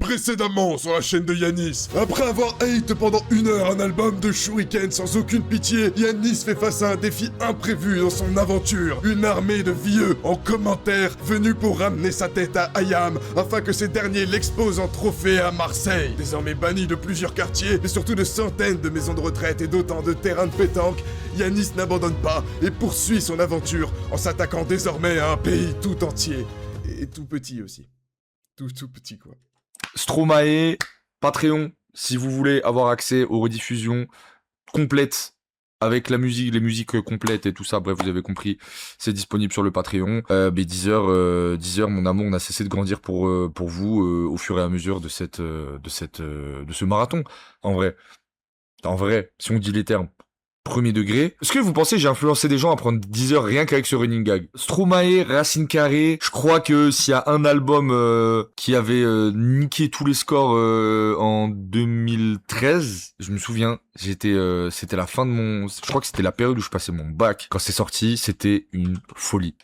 Précédemment sur la chaîne de Yanis, après avoir hate pendant 1 heure un album de Shuriken sans aucune pitié, Yanis fait face à un défi imprévu dans son aventure. Une armée de vieux en commentaire venus pour ramener sa tête à Ayam afin que ces derniers l'exposent en trophée à Marseille. Désormais banni de plusieurs quartiers, mais surtout de centaines de maisons de retraite et d'autant de terrains de pétanque, Yanis n'abandonne pas et poursuit son aventure en s'attaquant désormais à un pays tout entier. Et tout petit aussi. Tout petit quoi. Stromae, Patreon, si vous voulez avoir accès aux rediffusions complètes avec la musique, les musiques complètes et tout ça, bref, vous avez compris, c'est disponible sur le Patreon. Mais Deezer, mon amour, on a cessé de grandir pour vous au fur et à mesure de ce marathon. En vrai, si on dit les termes. Premier degré. Est-ce que vous pensez que j'ai influencé des gens à prendre 10 heures rien qu'avec ce running gag? Stromae, Racine Carrée, je crois que s'il y a un album qui avait niqué tous les scores en 2013, je me souviens, c'était la fin de je crois que c'était la période où je passais mon bac. Quand c'est sorti, c'était une folie.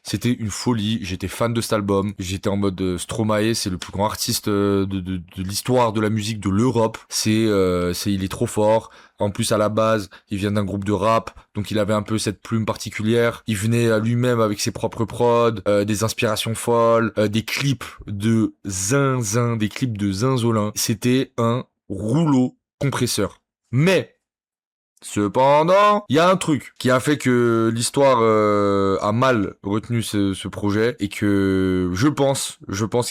J'étais fan de cet album. J'étais en mode Stromae, c'est le plus grand artiste de l'histoire de la musique de l'Europe. Il est trop fort. En plus, à la base, il vient d'un groupe de rap, donc il avait un peu cette plume particulière. Il venait à lui-même avec ses propres prods, des inspirations folles, des clips de zinzin, des clips de zinzolin. C'était un rouleau compresseur. Mais, cependant, il y a un truc qui a fait que l'histoire a mal retenu ce projet et que je pense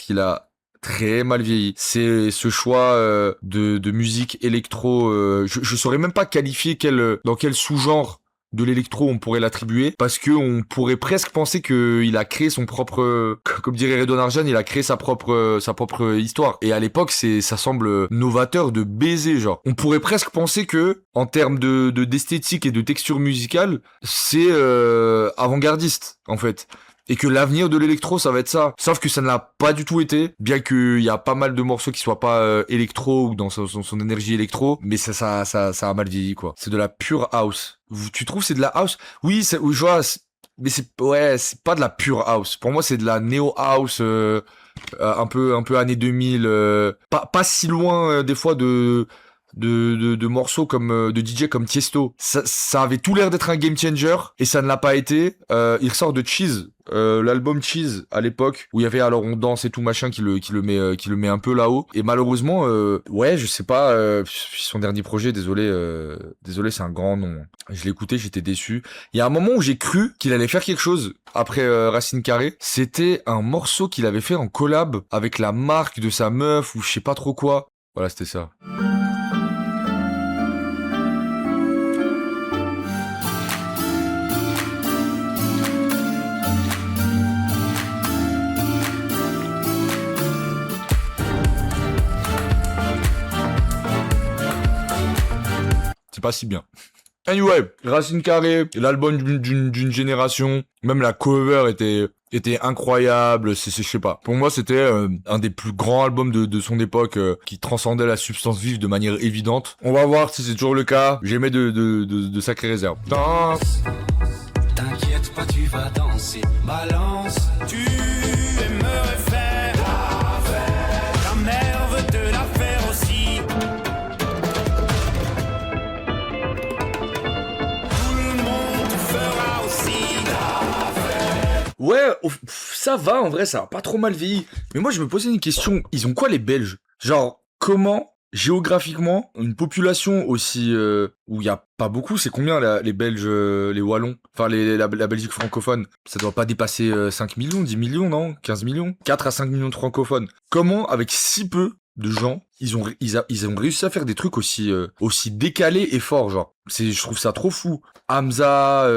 qu'il a très mal vieilli. C'est ce choix de musique électro. Je saurais même pas qualifier dans quel sous-genre de l'électro on pourrait l'attribuer, parce que on pourrait presque penser que il a créé son propre, comme dirait Redon Arjan, il a créé sa propre histoire. Et à l'époque, ça semble novateur de baiser, genre. On pourrait presque penser que, en termes d'esthétique et de texture musicale, c'est avant-gardiste, en fait. Et que l'avenir de l'électro, ça va être ça. Sauf que ça ne l'a pas du tout été, bien qu'il y a pas mal de morceaux qui soient pas électro ou dans son énergie électro, mais ça a mal vieilli, quoi. C'est de la pure house. Tu trouves c'est de la house? Oui, je vois, mais c'est pas de la pure house. Pour moi, c'est de la neo house, un peu années 2000, pas si loin des fois de morceaux comme de DJ comme Tiesto. Ça avait tout l'air d'être un game changer et ça ne l'a pas été. Il ressort de Cheese, l'album Cheese à l'époque où il y avait alors on danse et tout machin qui le met un peu là-haut, et malheureusement je sais pas, son dernier projet, désolé c'est un grand nom. Je l'ai écouté, j'étais déçu. Il y a un moment où j'ai cru qu'il allait faire quelque chose après Racine Carrée. C'était un morceau qu'il avait fait en collab avec la marque de sa meuf ou je sais pas trop quoi. Voilà, c'était ça. C'est pas si bien. Anyway, Racine Carrée, l'album d'une génération, même la cover était incroyable, je sais pas. Pour moi, c'était un des plus grands albums de son époque qui transcendait la substance vive de manière évidente. On va voir si c'est toujours le cas. J'émets de sacrées réserves. Danse. T'inquiète pas, tu vas danser. Balance. Tu aimerais faire la fête. Ta mère veut te la faire aussi. Tout le monde fera aussi la fête. Ouais, ça va en vrai, ça a pas trop mal vieilli. Mais moi je me posais une question, ils ont quoi les Belges? Genre, comment géographiquement une population aussi où il y a pas beaucoup, c'est combien les Belges, les Wallons, enfin la Belgique francophone, ça doit pas dépasser 5 millions, 10 millions, non, 15 millions, 4 à 5 millions de francophones. Comment avec si peu de gens, ils ont réussi à faire des trucs aussi décalés et forts, genre. Je trouve ça trop fou. Hamza,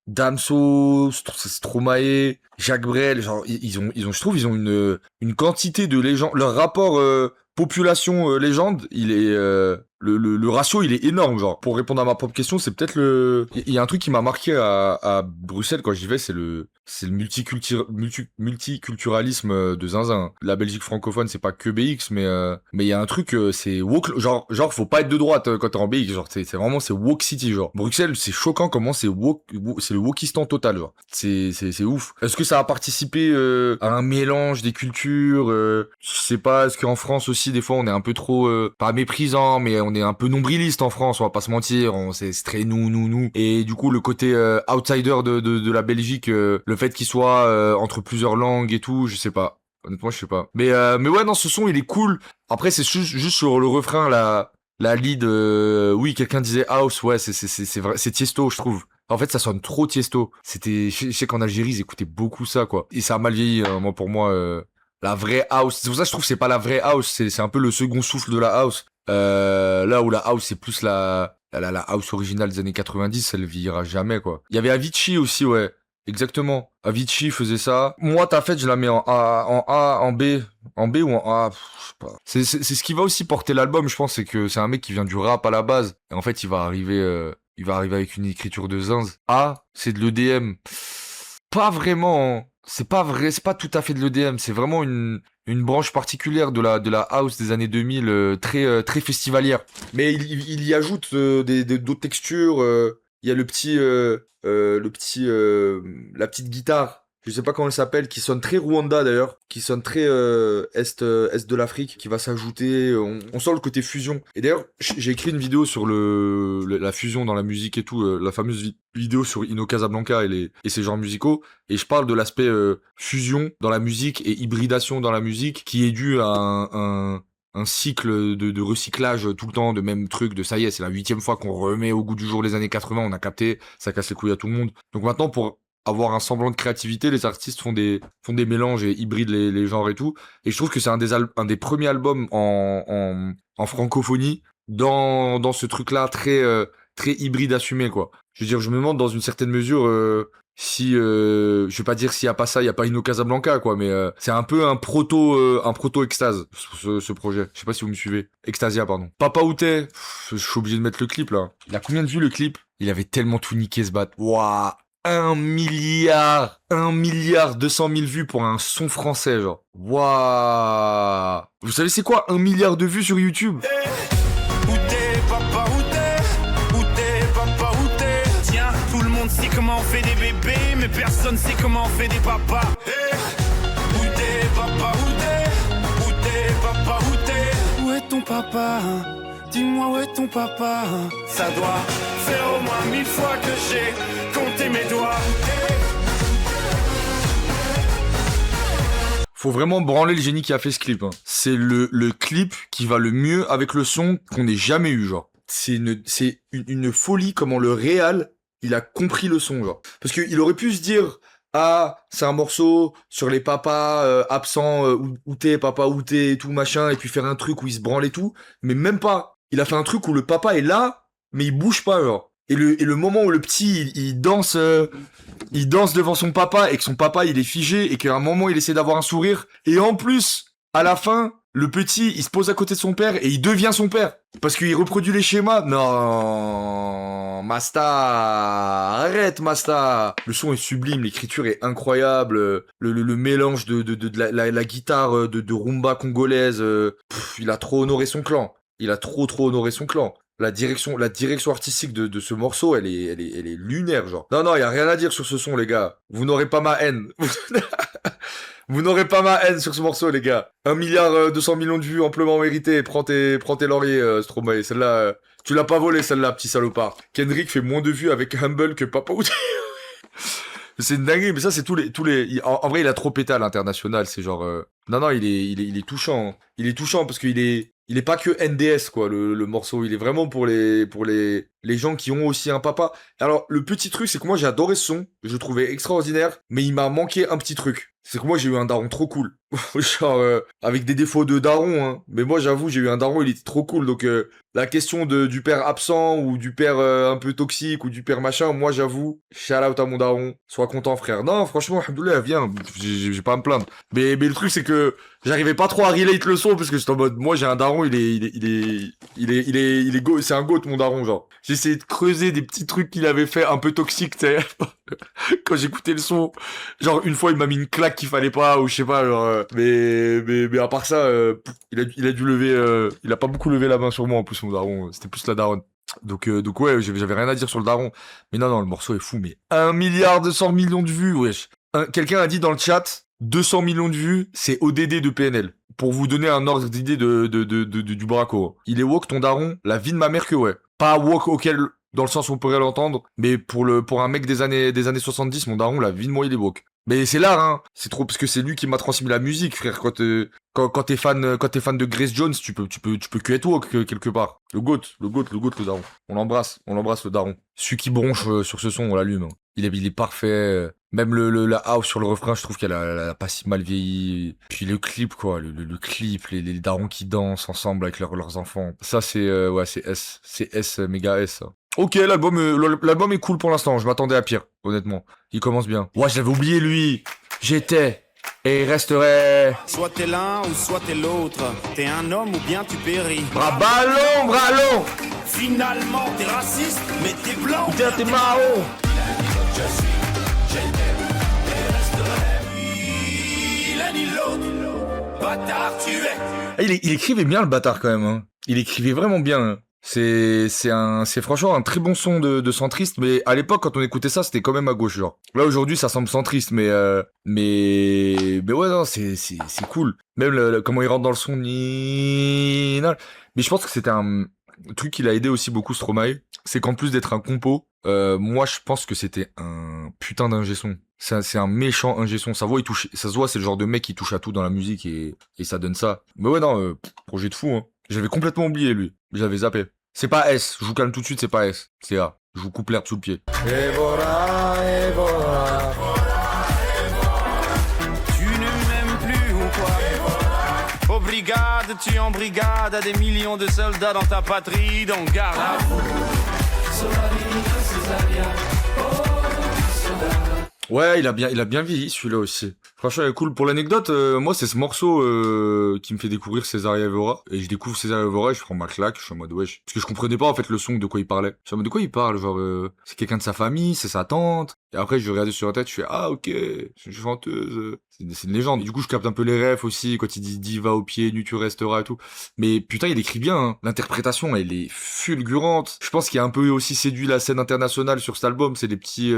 Damso, Stromae, Jacques Brel, genre je trouve ils ont une quantité de légendes. Leur rapport population légende, il est le ratio, il est énorme, genre. Pour répondre à ma propre question, c'est peut-être il y a un truc qui m'a marqué à Bruxelles quand j'y vais, c'est le multiculturalisme de zinzin. La Belgique francophone, c'est pas que BX, mais il y a un truc, c'est woke, genre, faut pas être de droite quand t'es en BX, genre, c'est vraiment, c'est woke city, genre. Bruxelles, c'est choquant comment c'est woke, c'est le wokistan total, genre. C'est ouf. Est-ce que ça a participé à un mélange des cultures, je sais pas, est-ce qu'en France aussi, des fois, on est un peu trop, pas méprisant, mais on est un peu nombriliste en France, on va pas se mentir, c'est très nous. Et du coup, le côté outsider de la Belgique, le fait qu'il soit entre plusieurs langues et tout, je sais pas. Honnêtement, je sais pas. Mais ouais, non, ce son, il est cool. Après, c'est juste sur le refrain, la lead, oui, quelqu'un disait house, ouais, c'est vrai, c'est Tiesto, je trouve. En fait, ça sonne trop Tiesto. Je sais qu'en Algérie, ils écoutaient beaucoup ça, quoi. Et ça a mal vieilli, moi, pour moi, la vraie house. C'est pour ça que je trouve que c'est pas la vraie house, c'est un peu le second souffle de la house. Là où la house, c'est plus la house originale des années 90, elle vieillira jamais, quoi. Il y avait Avicii aussi, ouais. Exactement. Avicii faisait ça. Moi, ta fête, je la mets en A, en B ou en A, je sais pas. C'est ce qui va aussi porter l'album, je pense, c'est que c'est un mec qui vient du rap à la base. Et en fait, il va arriver avec une écriture de zinz. A, c'est de l'EDM. Pas vraiment. C'est pas vrai, c'est pas tout à fait de l'EDM, c'est vraiment une branche particulière de la house des années 2000, très festivalière. Mais il y ajoute d'autres textures, il y a la petite guitare, je sais pas comment elle s'appelle, qui sonne très Rwanda d'ailleurs, qui sonne très est de l'Afrique, qui va s'ajouter. On sent le côté fusion. Et d'ailleurs, j'ai écrit une vidéo sur la fusion dans la musique et tout, la fameuse vidéo sur Ino Casablanca et ses genres musicaux. Et je parle de l'aspect fusion dans la musique et hybridation dans la musique, qui est dû à un cycle de recyclage tout le temps, de même truc, de ça y est, c'est la 8e fois qu'on remet au goût du jour les années 80, on a capté, ça casse les couilles à tout le monde. Donc maintenant, pour avoir un semblant de créativité, les artistes font des mélanges et hybrident les genres et tout. Et je trouve que c'est un des premiers albums en francophonie dans ce truc-là très hybride assumé, quoi. Je veux dire, je me demande dans une certaine mesure si je vais pas dire s'il y a pas ça, il y a pas Ino Casablanca, quoi, mais c'est un peu un proto extase ce projet. Je sais pas si vous me suivez. Extasia, pardon. Papa Outé, je suis obligé de mettre le clip là. Il a combien de vues le clip? Il avait tellement tout niqué ce bat. Waouh, 1 milliard 200 000 vues pour un son français, genre. Waouh. Vous savez c'est quoi 1 milliard de vues sur YouTube? Où t'es, papa, où t'es? Où t'es, papa, où t'es? Tiens, tout le monde sait comment on fait des bébés, mais personne sait comment on fait des papas. Où t'es, papa, où t'es? Où t'es, papa, où t'es? Où est ton papa? Dis-moi où est ton papa? Ça doit faire au moins 1000 fois que j'ai compté mes doigts. Faut vraiment branler le génie qui a fait ce clip, hein. C'est le clip qui va le mieux avec le son qu'on ait jamais eu, genre. C'est une folie comment le réal, il a compris le son, genre. Parce qu'il aurait pu se dire, ah, c'est un morceau sur les papas absents, où t'es, papa, où t'es, et tout, machin, et puis faire un truc où il se branle et tout. Mais même pas. Il a fait un truc où le papa est là, mais il bouge pas, genre. Et le moment où le petit, il danse devant son papa, et que son papa, il est figé, et qu'à un moment, il essaie d'avoir un sourire. Et en plus, à la fin, le petit, il se pose à côté de son père, et il devient son père. Parce qu'il reproduit les schémas. Non, Masta, arrête, Masta. Le son est sublime, l'écriture est incroyable, le mélange de la guitare de rumba congolaise, il a trop honoré son clan. Il a trop honoré son clan. La direction artistique de ce morceau, elle est lunaire, genre. Non, y a rien à dire sur ce son, les gars. Vous n'aurez pas ma haine. Vous n'aurez pas ma haine sur ce morceau, les gars. 1 milliard 200 millions de vues amplement méritées. Prends tes lauriers, Stromae. Celle-là, tu l'as pas volée, celle-là, petit salopard. Kendrick fait moins de vues avec Humble que Papa Outé. C'est une dinguerie, mais ça, c'est tous les... En vrai, il a trop pété à l'international, c'est genre... Non, il est touchant. Hein. Il est touchant parce qu'il est pas que NDS, quoi, le morceau. Il est vraiment pour les les gens qui ont aussi un papa. Alors, le petit truc, c'est que moi, j'ai adoré ce son. Je le trouvais extraordinaire. Mais il m'a manqué un petit truc. C'est que moi, j'ai eu un daron trop cool. Genre, avec des défauts de daron, hein. Mais moi, j'avoue, j'ai eu un daron, il était trop cool. Donc, la question du père absent ou du père un peu toxique ou du père machin, moi, j'avoue, shout out à mon daron. Sois content, frère. Non, franchement, alhamdoulilah, viens. J'ai pas à me plaindre. Mais le truc, c'est que j'arrivais pas trop à relate le son parce que j'étais en mode, moi, j'ai un daron, c'est un goat, mon daron, genre. J'essayais de creuser des petits trucs qu'il avait fait un peu toxiques, tu sais. Quand j'écoutais le son, genre une fois il m'a mis une claque qu'il fallait pas ou je sais pas, genre, mais à part ça, il a dû lever, il a pas beaucoup levé la main sur moi en plus mon daron, c'était plus la daronne. Donc ouais, j'avais rien à dire sur le daron. Mais non, le morceau est fou, mais 1,2 milliard de vues, wesh. Quelqu'un a dit dans le chat, 200 millions de vues, c'est ODD de PNL. Pour vous donner un ordre d'idée du braco. Il est woke ton daron, la vie de ma mère que ouais. Pas woke auquel, dans le sens où on pourrait l'entendre, mais pour un mec des années 70, mon daron, la vie de moi, il est woke. Mais c'est l'art, hein. C'est trop, parce que c'est lui qui m'a transmis la musique, frère. Quand t'es fan de Grace Jones, tu peux que être woke, quelque part. Le goat, le daron. On l'embrasse le daron. Celui qui bronche sur ce son, on l'allume. Hein. Il est parfait. Même la house sur le refrain, je trouve qu'elle a pas si mal vieilli. Puis le clip, quoi. Le clip, les darons qui dansent ensemble avec leurs enfants. Ça, c'est, ouais, c'est S. C'est S, méga S, ça. Ok, l'album est cool pour l'instant. Je m'attendais à pire, honnêtement. Il commence bien. Ouais, j'avais oublié lui. J'étais et resterai. Soit t'es l'un ou soit t'es l'autre. T'es un homme ou bien tu péris. Bralon. Finalement, t'es raciste, mais t'es blanc. Ou bien t'es marron. Je suis, j'étais et resterai. Ni l'un ni l'autre. Bâtard, tu es. Il écrivait bien le bâtard quand même. Hein. Il écrivait vraiment bien. Hein. C'est franchement un très bon son de centriste, mais à l'époque quand on écoutait ça c'était quand même à gauche genre. Là aujourd'hui ça semble centriste, mais ouais non c'est cool. Même comment il rentre dans le son, mais je pense que c'était un truc qui l'a aidé aussi beaucoup Stromae, c'est qu'en plus d'être un compo, moi je pense que c'était un putain d'ingé son. C'est un méchant ingé son. Sa voix, ça se voit, c'est le genre de mec qui touche à tout dans la musique et ça donne ça. Mais ouais non, projet de fou hein. J'avais complètement oublié lui. J'avais zappé. C'est pas S, je vous calme tout de suite, c'est pas S. C'est A. Je vous coupe l'herbe sous le pied. Et voilà. Tu ne m'aimes plus ou quoi? Aux brigades, tu en brigade à des millions de soldats dans ta patrie, donc garde à vous. Ouais, il a bien vieilli celui-là aussi. Franchement, il est cool. Pour l'anecdote, moi c'est ce morceau qui me fait découvrir César Evora. Et je découvre César Evora et je prends ma claque, je suis en mode wesh. Parce que je comprenais pas en fait le son de quoi il parlait. Je suis en mode de quoi il parle, genre c'est quelqu'un de sa famille, c'est sa tante. Et après je regardais sur la tête, je fais ah ok, c'est une chanteuse. C'est une légende. Du coup je capte un peu les refs aussi quand il dit diva au pied nu tu resteras et tout. Mais putain il écrit bien. Hein. L'interprétation elle est fulgurante. Je pense qu'il y a un peu aussi séduit la scène internationale sur cet album. C'est les petits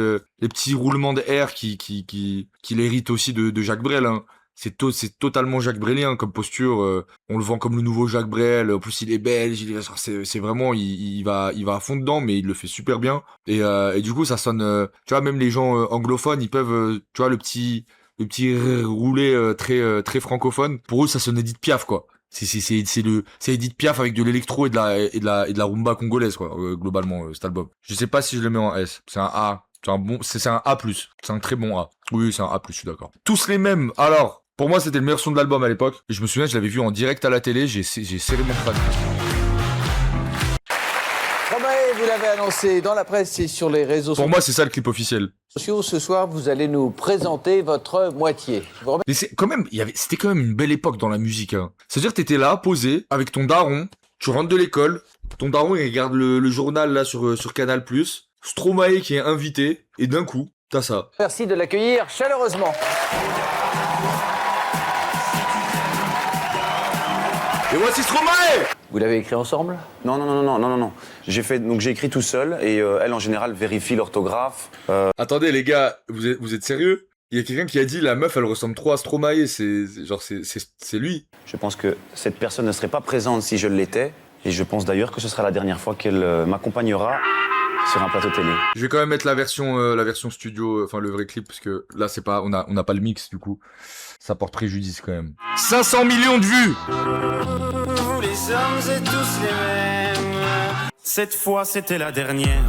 roulements de R qui l'héritent aussi de Jacques Brel. Hein. C'est totalement Jacques Brelien comme posture. On le vend comme le nouveau Jacques Brel. En plus, il est belge. C'est vraiment, il va à fond dedans, mais il le fait super bien. Et du coup, ça sonne. Tu vois, même les gens anglophones, ils peuvent. Tu vois, le petit roulé très francophone. Pour eux, ça sonne Edith Piaf, quoi. C'est Edith Piaf avec de l'électro et de la rumba congolaise, quoi. Globalement, cet album. Je sais pas si je le mets en S. C'est un A. C'est un A+. C'est un très bon A. Oui, c'est un A+, je suis d'accord. Tous les mêmes. Alors, pour moi, c'était le meilleur son de l'album à l'époque. Et je me souviens, je l'avais vu en direct à la télé, j'ai serré mon crâne. Stromae, vous l'avez annoncé dans la presse et sur les réseaux Pour moi, c'est ça le clip officiel. sociaux. Ce soir, vous allez nous présenter votre moitié. Mais c'était quand même une belle époque dans la musique. Hein. C'est-à-dire, t'étais là, posé, avec ton daron, tu rentres de l'école, ton daron, il regarde le journal là sur Canal+, Stromae qui est invité, et d'un coup, t'as ça. Merci de l'accueillir chaleureusement. Et voici Stromae! Vous l'avez écrit ensemble? Non. J'ai écrit tout seul et elle en général vérifie l'orthographe. Attendez les gars, vous êtes sérieux? Il y a quelqu'un qui a dit la meuf elle ressemble trop à Stromae, c'est lui. Je pense que cette personne ne serait pas présente si je l'étais et je pense d'ailleurs que ce sera la dernière fois qu'elle m'accompagnera sur un plateau télé. Je vais quand même mettre la version studio, enfin le vrai clip parce que là c'est pas, on n'a pas le mix du coup. Ça porte préjudice quand même. 500 millions de vues! Vous les hommes êtes tous les mêmes. Cette fois c'était la dernière.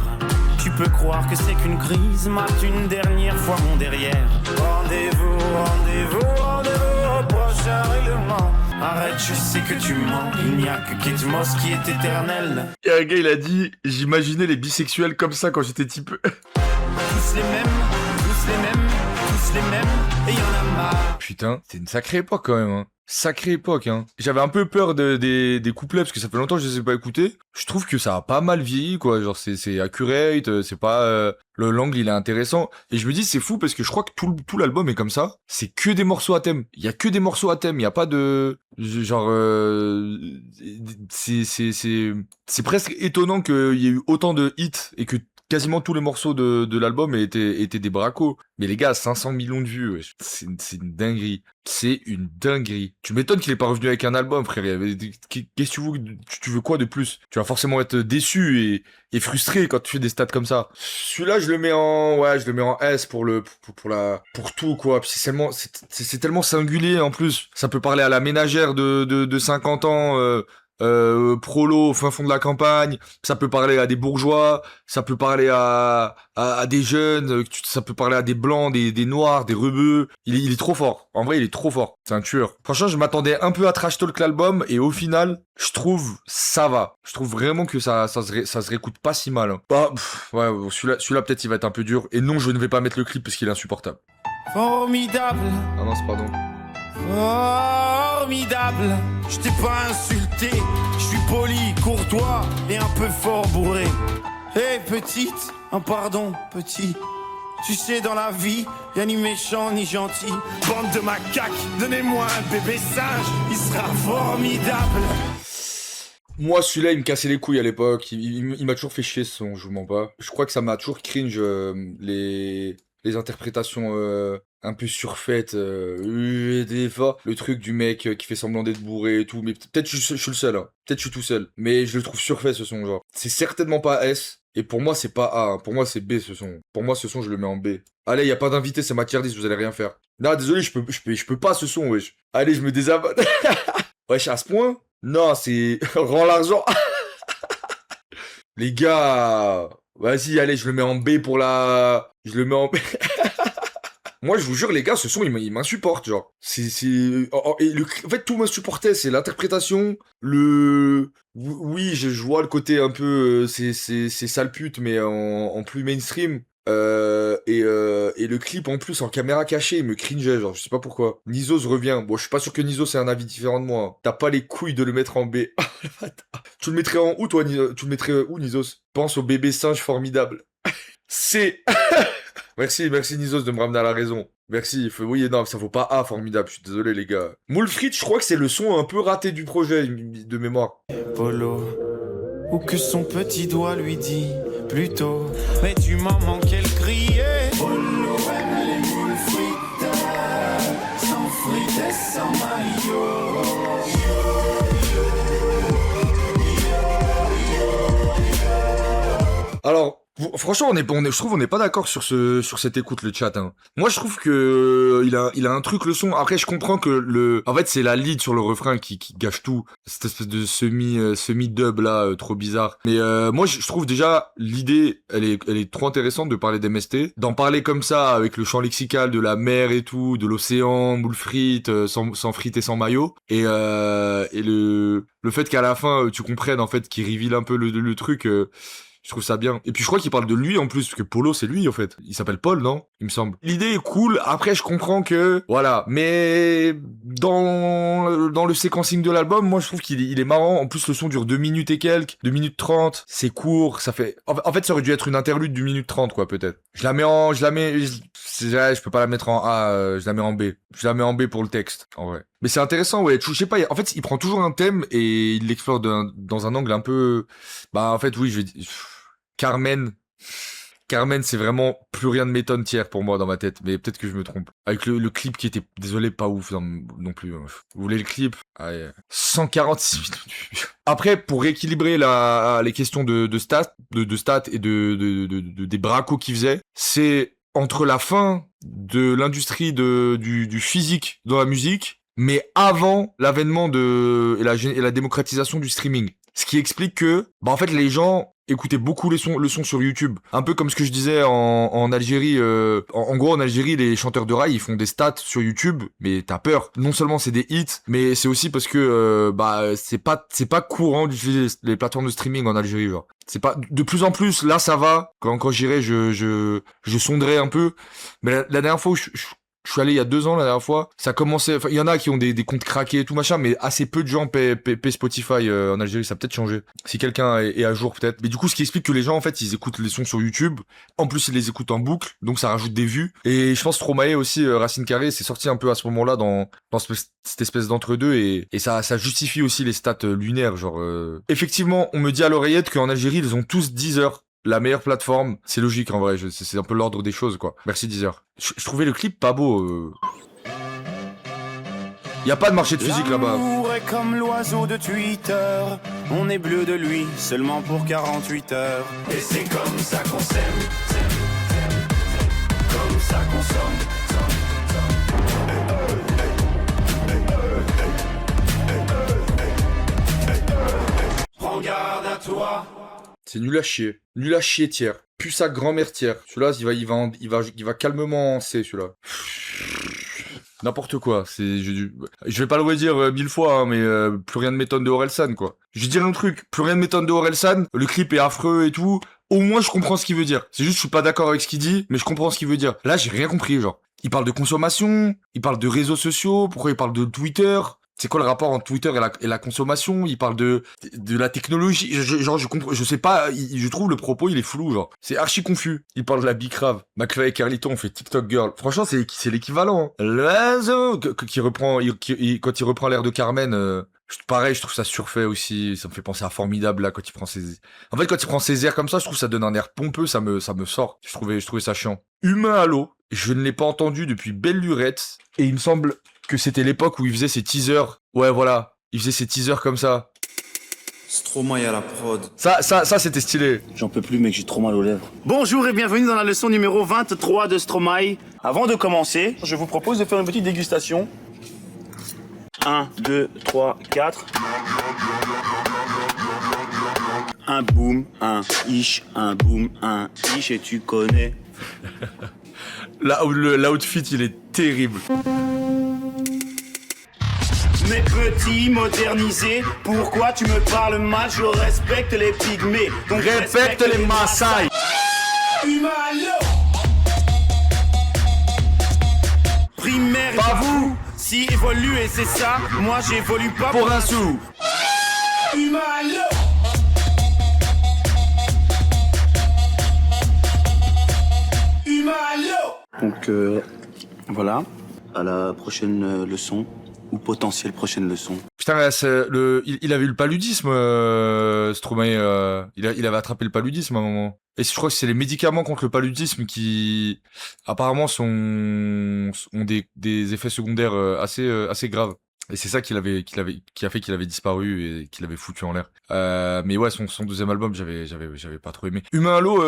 Tu peux croire que c'est qu'une crise, mate une dernière fois mon derrière. Rendez-vous, rendez-vous, rendez-vous au prochain règlement. Arrête, je sais que tu mens, il n'y a que Kate Moss qui est éternel. Et un gars, il a dit, j'imaginais les bisexuels comme ça quand j'étais petit peu. Tous les mêmes, tous les mêmes, tous les mêmes, et y en a marre. Putain, c'est une sacrée époque quand même, hein. Sacrée époque, hein. J'avais un peu peur des couplets parce que ça fait longtemps que je les ai pas écoutés. Je trouve que ça a pas mal vieilli, quoi. Genre, c'est accurate, c'est pas, l'angle, il est intéressant. Et je me dis, c'est fou parce que je crois que tout l'album est comme ça. C'est que des morceaux à thème. Il y a que des morceaux à thème. Il y a pas de, genre, c'est presque étonnant qu'il y ait eu autant de hits et que quasiment tous les morceaux de l'album étaient des bracos. Mais les gars, 500 millions de vues, wesh. C'est une dinguerie. C'est une dinguerie. Tu m'étonnes qu'il est pas revenu avec un album, frère. Qu'est-ce que tu veux quoi de plus? Tu vas forcément être déçu et frustré quand tu fais des stats comme ça. Celui-là, je le mets en S pour tout, quoi. Puis c'est tellement singulier, en plus. Ça peut parler à la ménagère de 50 ans, prolo au fin fond de la campagne, ça peut parler à des bourgeois, ça peut parler à des jeunes, ça peut parler à des blancs, des noirs, des rebeux. Il est trop fort. En vrai, il est trop fort. C'est un tueur. Franchement, je m'attendais un peu à trash talk l'album et au final, je trouve ça va. Je trouve vraiment que ça se réécoute pas si mal, hein. Bah, ouais, celui-là peut-être il va être un peu dur. Et non, je ne vais pas mettre le clip parce qu'il est insupportable. Formidable, Ah non, c'est pardon. formidable. Je t'ai pas insulté, je suis poli, courtois et un peu fort bourré. Hé petite, un pardon petit. Tu sais dans la vie, y'a ni méchant ni gentil. Bande de macaques, donnez-moi un bébé singe, il sera formidable. Moi, celui-là, il me cassait les couilles à l'époque. Il m'a toujours fait chier ce son, je vous mens pas. Je crois que ça m'a toujours cringe les interprétations un peu surfaites, des fois. Le truc du mec qui fait semblant d'être bourré et tout. Mais peut-être je suis le seul, hein. Peut-être je suis tout seul. Mais je le trouve surfait ce son, genre. C'est certainement pas S. Et pour moi, c'est pas A. Hein. Pour moi, c'est B ce son. Pour moi, ce son, je le mets en B. Allez, y a pas d'invité, c'est ma tier 10, vous allez rien faire. Non, désolé, je peux pas ce son, wesh. Allez, je me désabonne. Wesh, à ce point? Non, c'est... Rends l'argent. Les gars... Vas-y, allez, je le mets en B pour la... Je le mets en B... Moi, je vous jure, les gars, ce son, il m'insupporte, genre. En fait, tout m'insupportait, c'est l'interprétation, oui, je vois le côté un peu... c'est sale pute, mais en plus mainstream. Et le clip en plus en caméra cachée, il me cringeait, genre je sais pas pourquoi. Nizos revient. Bon, je suis pas sûr que Nizos ait un avis différent de moi, hein. T'as pas les couilles de le mettre en B. Tu le mettrais en où toi, tu le mettrais où, Nizos? Pense au bébé singe formidable. C. Merci Nizos de me ramener à la raison. Merci, oui, non, ça vaut pas A formidable, je suis désolé les gars. Moulfrit, je crois que c'est le son un peu raté du projet, de mémoire. Polo, ou que son petit doigt lui dit plutôt. Mais tu m'en manquais le crier. Polo aime les moules frites, sans frites et sans maillot. Alors, franchement, je trouve on n'est pas d'accord sur cette écoute, le chat, hein. Moi, je trouve que il a un truc, le son. Après, je comprends que en fait, c'est la lead sur le refrain qui gâche tout. Cette espèce de semi-dub là, trop bizarre. Mais moi, je trouve déjà l'idée, elle est trop intéressante de parler d'MST, d'en parler comme ça avec le champ lexical de la mer et tout, de l'océan, moule frites, sans frites et sans maillot. Et le fait qu'à la fin, tu comprennes en fait qu'il reveal un peu le truc. Je trouve ça bien. Et puis je crois qu'il parle de lui en plus, parce que Polo c'est lui en fait. Il s'appelle Paul, non? Il me semble. L'idée est cool, après je comprends que... Voilà. Mais dans le séquencing de l'album, moi je trouve qu'il est marrant. En plus le son dure 2 minutes et quelques, 2 minutes 30. C'est court, ça fait... En fait ça aurait dû être une interlude d'une minute 30 quoi peut-être. Je peux pas la mettre en A, je la mets en B. Je la mets en B pour le texte, en vrai. Mais c'est intéressant, ouais. Je sais pas, en fait il prend toujours un thème et il l'explore dans un angle un peu... Bah en fait oui, je vais dire... Carmen, c'est vraiment plus rien de m'étonne tiers pour moi dans ma tête, mais peut-être que je me trompe. Avec le clip qui était, désolé, pas ouf non plus. Vous voulez le clip? Allez, 146 minutes. Après, pour rééquilibrer les questions de stats et des bracos qu'il faisait, c'est entre la fin de l'industrie du physique dans la musique, mais avant l'avènement et la démocratisation du streaming. Ce qui explique que, bah en fait les gens, écouter beaucoup le son sur YouTube. Un peu comme ce que je disais en Algérie. En gros, en Algérie, les chanteurs de rail, ils font des stats sur YouTube, mais t'as peur. Non seulement c'est des hits, mais c'est aussi parce que c'est pas courant d'utiliser les plateformes de streaming en Algérie, genre. C'est pas de plus en plus. Là, ça va. Quand j'irai, je sonderai un peu. Mais la dernière fois où je suis allé il y a 2 ans la dernière fois, ça commençait, enfin, il y en a qui ont des comptes craqués et tout machin, mais assez peu de gens paient Spotify en Algérie, ça a peut-être changé. Si quelqu'un est à jour peut-être. Mais du coup, ce qui explique que les gens, en fait, ils écoutent les sons sur YouTube, en plus ils les écoutent en boucle, donc ça rajoute des vues. Et je pense Stromae aussi, Racine Carrée, c'est sorti un peu à ce moment-là dans cette espèce d'entre-deux, et ça justifie aussi les stats lunaires, genre... Effectivement, on me dit à l'oreillette qu'en Algérie, ils ont tous 10 heures. La meilleure plateforme, c'est logique en vrai, c'est un peu l'ordre des choses quoi. Merci Deezer. Je trouvais le clip pas beau. Y a pas de marché de physique là-bas. L'amour est comme l'oiseau de Twitter. On est bleu de lui seulement pour 48 heures. Et c'est comme ça qu'on s'aime. Comme ça qu'on somme. Prends garde à toi. C'est nul à chier tiers. Plus sa grand-mère tiers. Celui-là, il va calmement en C, celui-là. N'importe quoi. Je vais pas le redire 1000 fois, hein, mais plus rien de m'étonne de Orelsan, quoi. Je vais dire un truc. Plus rien de m'étonne de Orelsan. Le clip est affreux et tout. Au moins, je comprends ce qu'il veut dire. C'est juste, je suis pas d'accord avec ce qu'il dit, mais je comprends ce qu'il veut dire. Là, j'ai rien compris, genre. Il parle de consommation. Il parle de réseaux sociaux. Pourquoi il parle de Twitter? C'est quoi le rapport entre Twitter et la consommation? Il parle de la technologie. Je sais pas, je trouve le propos, il est flou, genre. C'est archi confus. Il parle de la Bicrave. McFly et Carlito ont fait TikTok Girl. Franchement, c'est l'équivalent. Hein. L'oiseau qui reprend, quand il reprend l'air de Carmen, pareil, je trouve ça surfait aussi. Ça me fait penser à Formidable, là, quand il prend ses... En fait, quand il prend ses airs comme ça, je trouve que ça donne un air pompeux, ça me sort. Je trouvais ça chiant. Humain à l'eau. Je ne l'ai pas entendu depuis belle lurette. Et il me semble que c'était l'époque où il faisait ses teasers. Ouais, voilà. Il faisait ses teasers comme ça. Stromae à la prod. Ça, c'était stylé. J'en peux plus, mec, j'ai trop mal aux lèvres. Bonjour et bienvenue dans la leçon numéro 23 de Stromae. Avant de commencer, je vous propose de faire une petite dégustation. 1, 2, 3, 4. Un boom, un ish, un boom, un ish et tu connais. L'outfit, il est terrible. Mes petits modernisés, pourquoi tu me parles mal? Je respecte les pygmées, donc Respecte les Maasai. Humalo. Primaire, Pas vous. Si évolue et c'est ça, moi j'évolue pas Pour un sou. Humalo. Humalo. Donc, voilà. À la prochaine leçon. Ou potentielle prochaine leçon. Putain, là, il avait eu le paludisme, Stromae. Il avait attrapé le paludisme à un moment. Et je crois que c'est les médicaments contre le paludisme qui, apparemment, ont des effets secondaires assez graves. Et c'est ça qui a fait qu'il avait disparu et qu'il avait foutu en l'air. Mais ouais, son deuxième album, j'avais pas trop aimé. Humain à l'eau,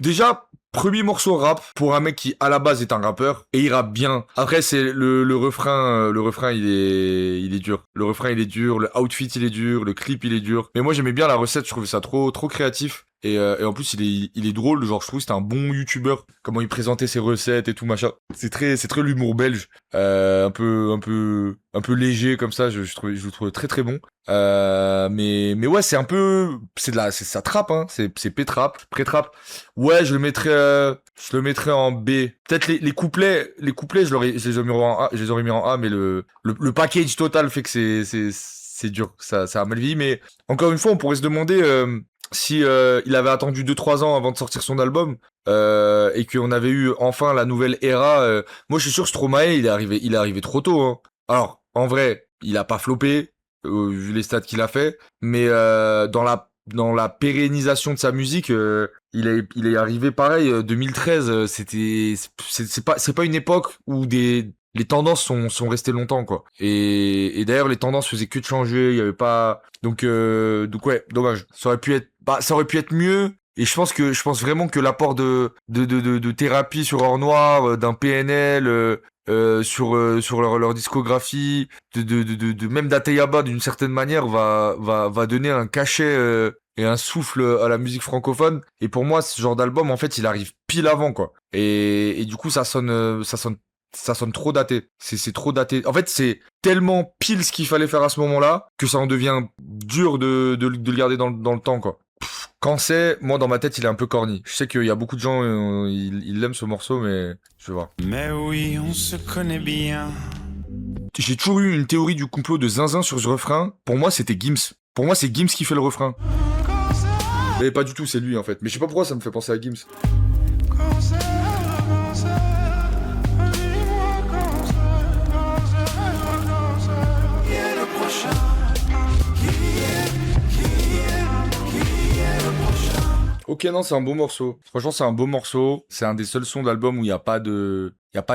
déjà, premier morceau rap pour un mec qui à la base est un rappeur et il rappe bien. Après c'est le refrain, il est dur. Le refrain il est dur, le outfit il est dur, le clip il est dur. Mais moi j'aimais bien la recette, je trouvais ça trop créatif. Et en plus il est drôle, genre je trouve que c'était un bon youtubeur, comment il présentait ses recettes et tout machin. C'est très l'humour belge, un peu léger comme ça, je le trouve très très bon. Mais ouais, c'est un peu, ça trappe, hein, c'est pré-trap. Ouais, je le mettrais en B. Peut-être les couplets, je les aurais mis en A, mais le package total fait que c'est dur, ça a mal vieilli. Mais encore une fois, on pourrait se demander si il avait attendu 2-3 ans avant de sortir son album et qu'on avait eu enfin la nouvelle era. Moi, je suis sûr que Stromae, il est arrivé trop tôt. Hein. Alors, en vrai, il a pas floppé vu les stats qu'il a fait, mais dans la pérennisation de sa musique, il est arrivé pareil. 2013, c'est pas une époque où les tendances sont restées longtemps, quoi. Et d'ailleurs, les tendances faisaient que de changer. Il y avait pas, donc ouais, dommage. Ça aurait pu être mieux. Et je pense vraiment que l'apport de thérapie sur Or Noir, d'un PNL, sur leur discographie, de même d'Ateyaba d'une certaine manière va donner un cachet et un souffle à la musique francophone. Et pour moi, ce genre d'album, en fait, il arrive pile avant, quoi. Et du coup, ça sonne trop daté. C'est trop daté. En fait, c'est tellement pile ce qu'il fallait faire à ce moment-là que ça en devient dur de le garder dans le temps, quoi. Quand c'est, moi dans ma tête, il est un peu corny. Je sais qu'il y a beaucoup de gens, ils aiment ce morceau, mais je vais voir. Mais oui, on se connaît bien. J'ai toujours eu une théorie du complot de Zinzin sur ce refrain. Pour moi, c'était Gims. Pour moi, c'est Gims qui fait le refrain. Mais pas du tout, c'est lui en fait. Mais je sais pas pourquoi ça me fait penser à Gims. Ok, non, c'est un beau morceau. Franchement, c'est un beau morceau. C'est un des seuls sons d'album où il y a pas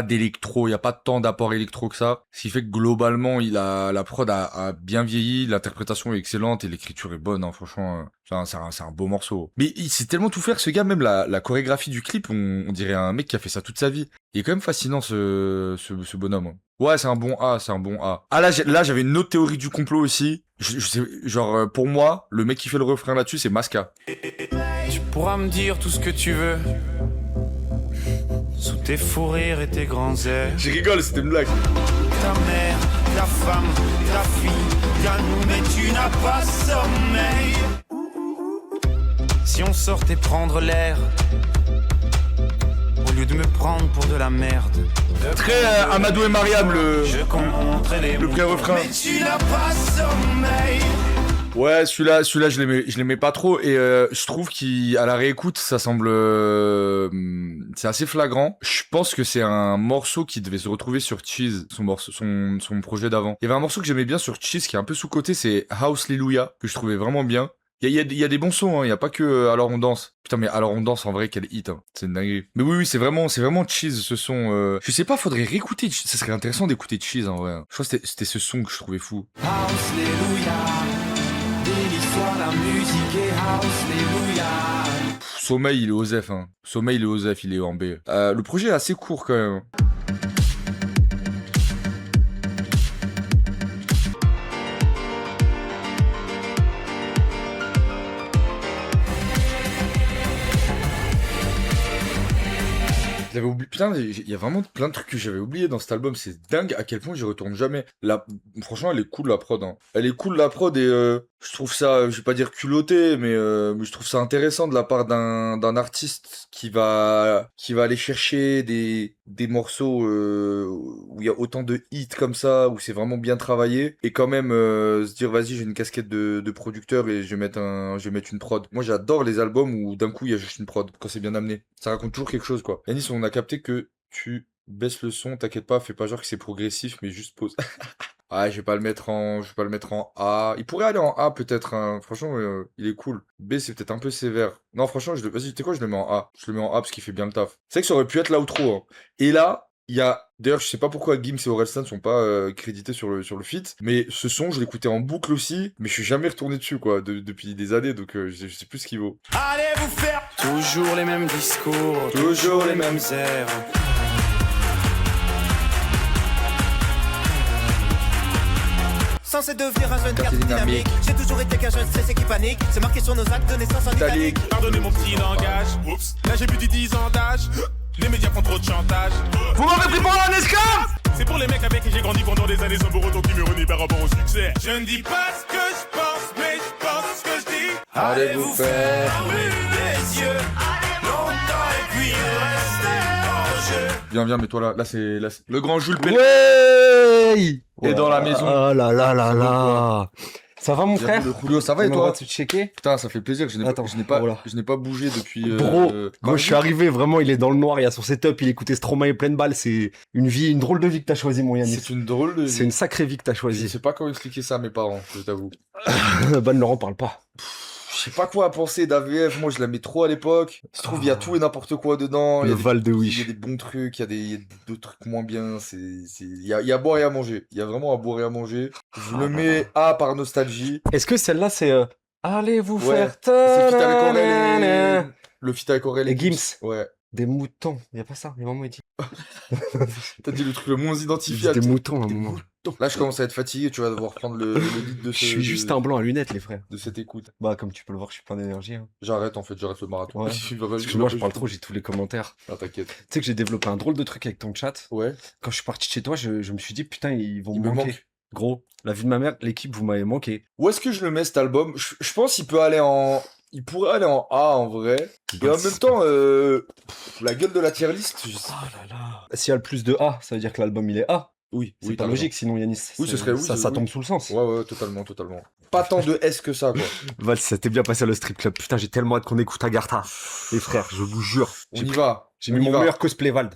d'électro, il y a pas tant d'apport électro que ça. Ce qui fait que globalement, la prod a bien vieilli, l'interprétation est excellente et l'écriture est bonne, hein, franchement. C'est un beau morceau. Mais il sait tellement tout faire, ce gars, même la chorégraphie du clip, on dirait un mec qui a fait ça toute sa vie. Il est quand même fascinant, ce bonhomme. Ouais, c'est un bon A, c'est un bon A. Ah, là, j'avais une autre théorie du complot aussi. Je sais, genre, pour moi, le mec qui fait le refrain là-dessus, c'est Masca. Tu pourras me dire tout ce que tu veux. Sous tes fous rires et tes grands airs. Je rigole, c'était une blague. Ta mère, ta femme, ta fille, y'a nous mais tu n'as pas sommeil. Si on sortait prendre l'air, au lieu de me prendre pour de la merde. Très Amadou et Mariam, Je compterai les le pré-refrain. mais tu n'as pas sommeil. Ouais, celui-là, je l'aimais pas trop et je trouve qu'à la réécoute, ça semble, c'est assez flagrant. Je pense que c'est un morceau qui devait se retrouver sur Cheese, son projet d'avant. Il y avait un morceau que j'aimais bien sur Cheese qui est un peu sous-côté, c'est House Hallelujah, que je trouvais vraiment bien. Il y a des bons sons, hein. Il y a pas que Alors on danse. Putain, mais Alors on danse, en vrai, quel hit, hein. C'est une dinguerie. Mais oui, c'est vraiment Cheese, ce son, je sais pas, faudrait réécouter. Ça serait intéressant d'écouter Cheese, en vrai. Je crois que c'était ce son que je trouvais fou. La musique est house, alléluia. Sommeil, il est Osef, hein. Sommeil, il est Osef, il est en B. Le projet est assez court, quand même. J'avais oublié, putain, il y a vraiment plein de trucs que j'avais oubliés dans cet album, c'est dingue à quel point j'y retourne jamais. Franchement, elle est cool la prod, hein. Elle est cool la prod et je trouve ça, je vais pas dire culotté, mais je trouve ça intéressant de la part d'un artiste qui va aller chercher des morceaux où il y a autant de hits comme ça, où c'est vraiment bien travaillé et quand même se dire vas-y, j'ai une casquette de producteur et je vais mettre une prod. Moi, j'adore les albums où d'un coup il y a juste une prod quand c'est bien amené. Ça raconte toujours quelque chose, quoi. Yanis, on a capté que tu baisses le son, t'inquiète pas, fais pas genre que c'est progressif, mais juste pause. Ah, je vais pas le mettre en A. Il pourrait aller en A peut-être, hein. Franchement, il est cool. B, c'est peut-être un peu sévère. Non, franchement, vas-y, tu sais quoi, je le mets en A. Je le mets en A parce qu'il fait bien le taf. C'est vrai que ça aurait pu être l'outro, hein. Et là, il y a, d'ailleurs, je sais pas pourquoi Gims et Orelsan sont pas crédités sur le feat, mais ce son, je l'écoutais en boucle aussi, mais je suis jamais retourné dessus, quoi, depuis des années, donc je sais plus ce qu'il vaut. Allez vous faire toujours les mêmes discours, toujours les mêmes airs. Censé devenir un jeune garçon dynamique. J'ai toujours été qu'un jeune stressé qui panique. C'est marqué sur nos actes de naissance en italique. Pardonnez mon petit langage. Oups. Là j'ai plus de 10 ans d'âge. Les médias font trop de chantage. Vous m'avez pris pour un esclave! C'est pour les mecs avec qui j'ai grandi pendant des années sans pour autant qui me renient par rapport au succès. Je ne dis pas ce que je pense, mais je pense ce que je dis. Allez vous faire les yeux longtemps et puis rester en jeu. Viens, mets-toi là. Là, c'est le grand Jules Pelé. Ouais. Et dans la maison. Oh là là là là. Ça va mon frère? Le Julio, ça va et toi? Tu checker? Putain, ça fait plaisir. Je n'ai pas bougé depuis. Gros, je suis arrivé, vraiment, il est dans le noir, il y a son setup, il écoutait Stromae pleine balle. C'est une drôle de vie que t'as choisi, mon Yannis. C'est une drôle de vie. C'est une sacrée vie que t'as Je choisi. sais pas comment expliquer ça à mes parents, je t'avoue. Bah, ne leur en parle pas. Je sais pas quoi à penser d'AVF, moi je la mets trop à l'époque. Il se trouve, il y a tout et n'importe quoi dedans. Le Val de Il y a Wish. des bons trucs, il y a d'autres trucs moins bien. Il y a à boire et à manger. Il y a vraiment à boire et à manger. Je le mets A par nostalgie. Est-ce que celle-là, c'est Allez vous Ouais, faire c'est le feat avec Aurel et... Le feat avec Aurel et Gims. Ouais. Des moutons. Y a pas ça. Les mamans, ils disent. T'as dit le truc le moins Ils disent identifiable. des moutons à un moment. Là, je commence à être fatigué, tu vas devoir prendre le lead de Je suis juste un blanc à lunettes, les frères. de cette écoute. Bah, comme tu peux le voir, je suis pas en énergie. Hein. J'arrête, en fait, j'arrête le marathon. Ouais. Il va pas- Parce que moi, je parle trop, j'ai tous les commentaires. Ah, t'inquiète. Tu sais que j'ai développé un drôle de truc avec ton chat. Ouais. Quand je suis parti de chez toi, je me suis dit, putain, ils vont Il me me manquer. manque. Gros, la vie de ma mère, l'équipe, vous m'avez manqué. Où est-ce que je le mets, cet album? Je pense qu'il peut aller en... Il pourrait aller en A, en vrai. Et en même temps, la gueule de la tier list... Oh là là. S'il y a le plus de A, ça veut dire que l'album, il est A. Oui, C'est oui, pas t'as logique, sinon Yanis. Oui, ce serait- oui, ça c'est- tombe oui. sous le sens. raison. Ouais, totalement, totalement. Pas tant de S que ça, quoi. Val, ça t'est bien passé à le strip club. Putain, j'ai tellement hâte qu'on écoute Agartha. Les frères, je vous jure. On y va. J'ai On mis y mon va. meilleur cosplay, Val.